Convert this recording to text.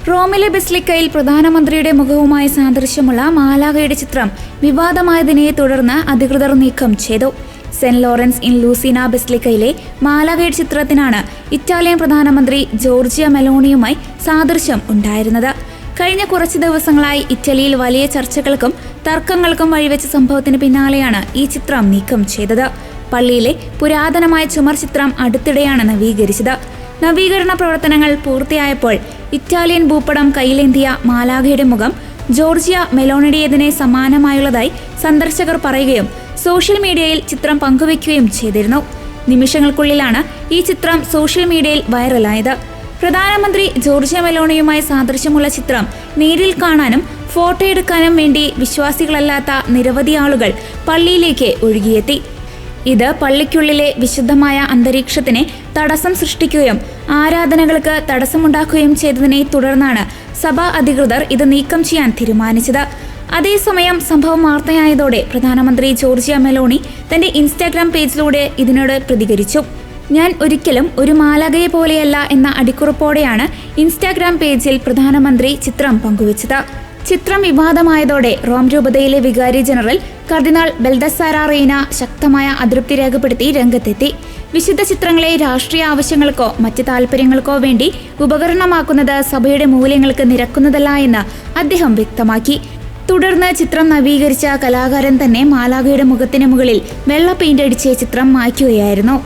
റോമിലെ ബസിലിക്കയിൽ പ്രധാനമന്ത്രിയുടെ മുഖവുമായി സാദൃശ്യമുള്ള മാലാഖയുടെ ചിത്രം വിവാദമായതിനെ തുടർന്ന് അധികൃതർ നീക്കം ചെയ്തു. Saint Lawrence in Lucina ബസിലിക്കയിലെ മാലാഖയുടെ ചിത്രത്തിനാണ് Italian പ്രധാനമന്ത്രി ജോർജിയ മെലോണിയുമായി സാദൃശ്യം ഉണ്ടായിരുന്നത്. കഴിഞ്ഞ കുറച്ച് ദിവസങ്ങളായി ഇറ്റലിയിൽ വലിയ ചർച്ചകൾക്കും തർക്കങ്ങൾക്കും വഴിവെച്ച സംഭവത്തിന് പിന്നാലെയാണ് ഈ ചിത്രം നീക്കം ചെയ്തത്. പള്ളിയിലെ പുരാതനമായ ചുമർ ചിത്രം അടുത്തിടെയാണ് നവീകരിച്ചത്. നവീകരണ പ്രവർത്തനങ്ങൾ പൂർത്തിയായപ്പോൾ ഇറ്റാലിയൻ ഭൂപടം കയ്യിലേന്തിയ മാലാഖയുടെ മുഖം ജോർജിയ മെലോണിയുടേതിനെ സമാനമായുള്ളതായി സന്ദർശകർ പറയുകയും സോഷ്യൽ മീഡിയയിൽ ചിത്രം പങ്കുവയ്ക്കുകയും ചെയ്തിരുന്നു. നിമിഷങ്ങൾക്കുള്ളിലാണ് ഈ ചിത്രം സോഷ്യൽ മീഡിയയിൽ വൈറലായത്. പ്രധാനമന്ത്രി ജോർജിയ മെലോണിയുമായി സാദൃശ്യമുള്ള ചിത്രം നേരിൽ കാണാനും ഫോട്ടോ എടുക്കാനും വേണ്ടി വിശ്വാസികളല്ലാത്ത നിരവധി ആളുകൾ പള്ളിയിലേക്ക് ഒഴുകിയെത്തി. ഇത് പള്ളിക്കുള്ളിലെ വിശുദ്ധമായ അന്തരീക്ഷത്തിന് തടസ്സം സൃഷ്ടിക്കുകയും ആരാധനകൾക്ക് തടസ്സമുണ്ടാക്കുകയും ചെയ്തതിനെ തുടർന്നാണ് സഭാ അധികൃതർ ഇത് നീക്കം ചെയ്യാൻ തീരുമാനിച്ചത്. അതേസമയം സംഭവം വാർത്തയായതോടെ പ്രധാനമന്ത്രി ജോർജിയ മെലോണി തന്റെ ഇൻസ്റ്റാഗ്രാം പേജിലൂടെ ഇതിനോട് പ്രതികരിച്ചു. ഞാൻ ഒരിക്കലും ഒരു മാലാഖയെ പോലെയല്ല എന്ന അടിക്കുറിപ്പോടെയാണ് ഇൻസ്റ്റാഗ്രാം പേജിൽ പ്രധാനമന്ത്രി ചിത്രം പങ്കുവച്ചത്. ചിത്രം വിവാദമായതോടെ റോം രൂപതയിലെ വികാരി ജനറൽ കർദിനാൾ ബെൽദസാര റീന ശക്തമായ അതൃപ്തി രേഖപ്പെടുത്തി രംഗത്തെത്തി. വിശുദ്ധ ചിത്രങ്ങളെ രാഷ്ട്രീയ ആവശ്യങ്ങൾക്കോ മറ്റ് താല്പര്യങ്ങൾക്കോ വേണ്ടി ഉപകരണമാക്കുന്നത് സഭയുടെ മൂല്യങ്ങൾക്ക് നിരക്കുന്നതല്ല എന്ന് അദ്ദേഹം വ്യക്തമാക്കി. തുടർന്ന് ചിത്രം നവീകരിച്ച കലാകാരൻ തന്നെ മാലാഖയുടെ മുഖത്തിന് മുകളിൽ വെള്ള പെയിന്റ് അടിച്ച് ചിത്രം മായ്ക്കുകയായിരുന്നു.